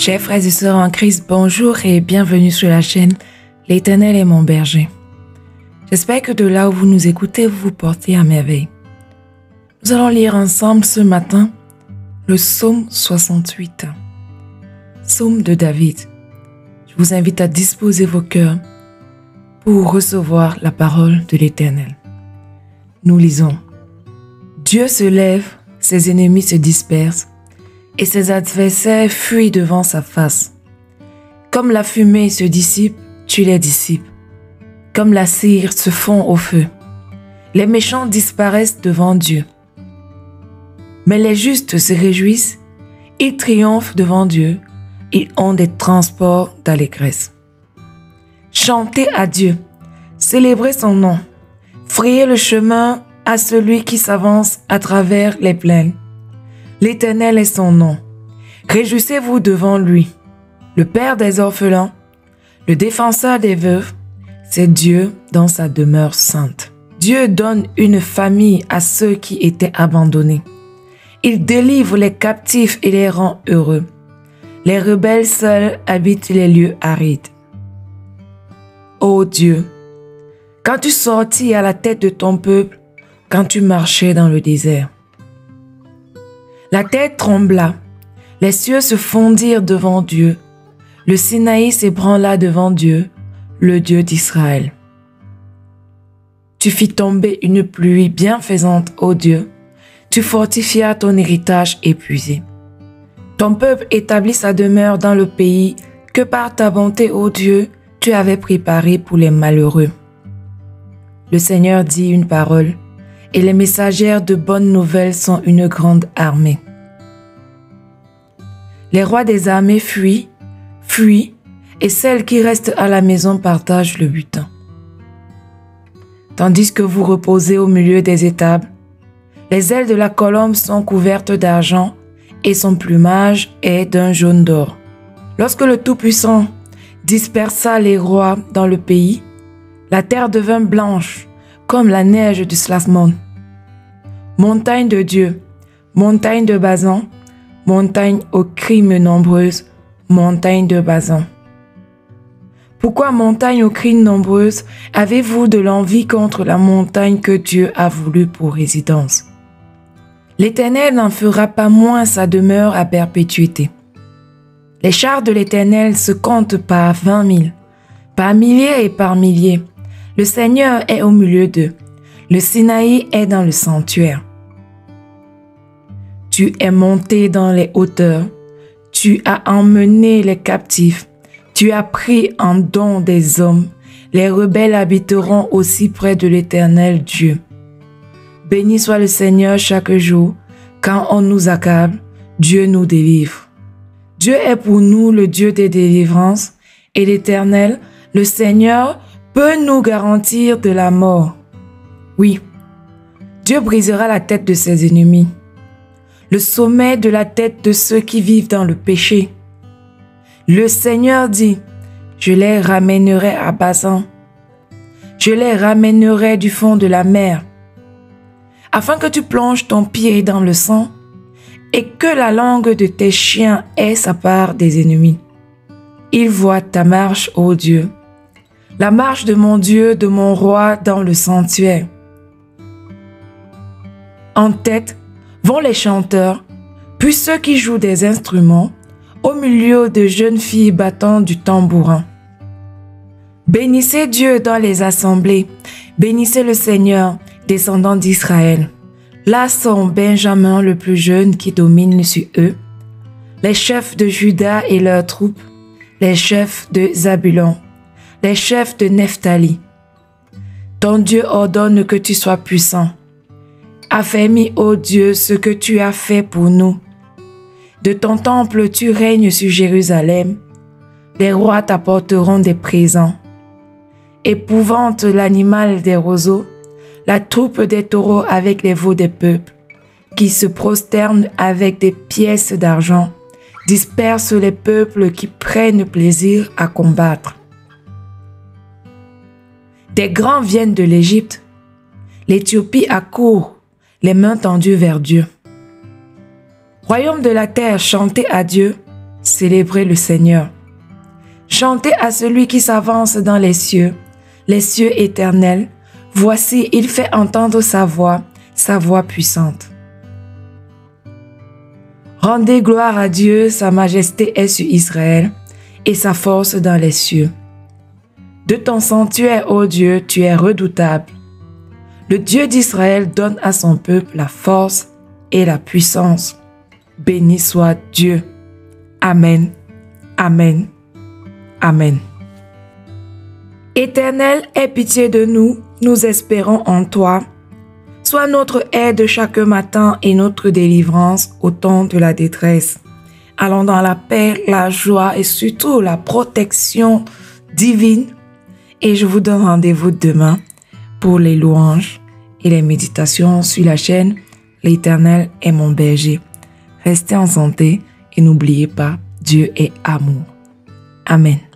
Chers frères et sœurs en Christ, bonjour et bienvenue sur la chaîne L'Éternel est mon berger. J'espère que de là où vous nous écoutez, vous vous portez à merveille. Nous allons lire ensemble ce matin le psaume 68, psaume de David. Je vous invite à disposer vos cœurs pour recevoir la parole de l'Éternel. Nous lisons. Dieu se lève, ses ennemis se dispersent, et ses adversaires fuient devant sa face. Comme la fumée se dissipe, tu les dissipes. Comme la cire se fond au feu. Les méchants disparaissent devant Dieu. Mais les justes se réjouissent, ils triomphent devant Dieu, ils ont des transports d'allégresse. Chantez à Dieu, célébrez son nom, frayez le chemin à celui qui s'avance à travers les plaines. L'Éternel est son nom. Réjouissez-vous devant lui. Le Père des orphelins, le défenseur des veuves, c'est Dieu dans sa demeure sainte. Dieu donne une famille à ceux qui étaient abandonnés. Il délivre les captifs et les rend heureux. Les rebelles seuls habitent les lieux arides. Ô Dieu, quand tu sortis à la tête de ton peuple, quand tu marchais dans le désert, la terre trembla, les cieux se fondirent devant Dieu, le Sinaï s'ébranla devant Dieu, le Dieu d'Israël. Tu fis tomber une pluie bienfaisante, ô Dieu, tu fortifias ton héritage épuisé. Ton peuple établit sa demeure dans le pays que par ta bonté, ô Dieu, tu avais préparé pour les malheureux. Le Seigneur dit une parole, et les messagères de bonnes nouvelles sont une grande armée. Les rois des armées fuient, et celles qui restent à la maison partagent le butin. Tandis que vous reposez au milieu des étables, les ailes de la colombe sont couvertes d'argent et son plumage est d'un jaune d'or. Lorsque le Tout-Puissant dispersa les rois dans le pays, la terre devint blanche comme la neige du Slasmon. Montagne de Dieu, montagne de Bazan, montagne aux crimes nombreuses, montagne de Bazan. Pourquoi, montagne aux crimes nombreuses, avez-vous de l'envie contre la montagne que Dieu a voulu pour résidence? L'Éternel n'en fera pas moins sa demeure à perpétuité. Les chars de l'Éternel se comptent par 20 000, par milliers et par milliers. Le Seigneur est au milieu d'eux. Le Sinaï est dans le sanctuaire. Tu es monté dans les hauteurs. Tu as emmené les captifs. Tu as pris en don des hommes. Les rebelles habiteront aussi près de l'Éternel Dieu. Béni soit le Seigneur chaque jour. Quand on nous accable, Dieu nous délivre. Dieu est pour nous le Dieu des délivrances, et l'Éternel, le Seigneur, peut nous garantir de la mort. Oui, Dieu brisera la tête de ses ennemis, le sommet de la tête de ceux qui vivent dans le péché. Le Seigneur dit, je les ramènerai à Bazan, je les ramènerai du fond de la mer, afin que tu plonges ton pied dans le sang et que la langue de tes chiens ait sa part des ennemis. Ils voient ta marche, ô Dieu, la marche de mon Dieu, de mon roi dans le sanctuaire. En tête vont les chanteurs, puis ceux qui jouent des instruments, au milieu de jeunes filles battant du tambourin. Bénissez Dieu dans les assemblées, bénissez le Seigneur, descendants d'Israël. Là sont Benjamin le plus jeune qui domine sur eux, les chefs de Juda et leurs troupes, les chefs de Zabulon, les chefs de Nephtali. Ton Dieu ordonne que tu sois puissant. Affermis, ô Dieu, ce que tu as fait pour nous. De ton temple tu règnes sur Jérusalem. Les rois t'apporteront des présents. Épouvante l'animal des roseaux, la troupe des taureaux avec les veaux des peuples, qui se prosternent avec des pièces d'argent, dispersent les peuples qui prennent plaisir à combattre. Des grands viennent de l'Égypte, l'Éthiopie accourt, les mains tendues vers Dieu. Royaume de la terre, chantez à Dieu, célébrez le Seigneur. Chantez à celui qui s'avance dans les cieux éternels. Voici, il fait entendre sa voix puissante. Rendez gloire à Dieu, sa majesté est sur Israël et sa force dans les cieux. De ton sanctuaire, ô Dieu, tu es redoutable. Le Dieu d'Israël donne à son peuple la force et la puissance. Béni soit Dieu. Amen. Amen. Amen. Éternel, aie pitié de nous, nous espérons en toi. Sois notre aide chaque matin et notre délivrance au temps de la détresse. Allons dans la paix, la joie et surtout la protection divine. Et je vous donne rendez-vous demain pour les louanges et les méditations sur la chaîne L'Éternel est mon berger. Restez en santé et n'oubliez pas, Dieu est amour. Amen.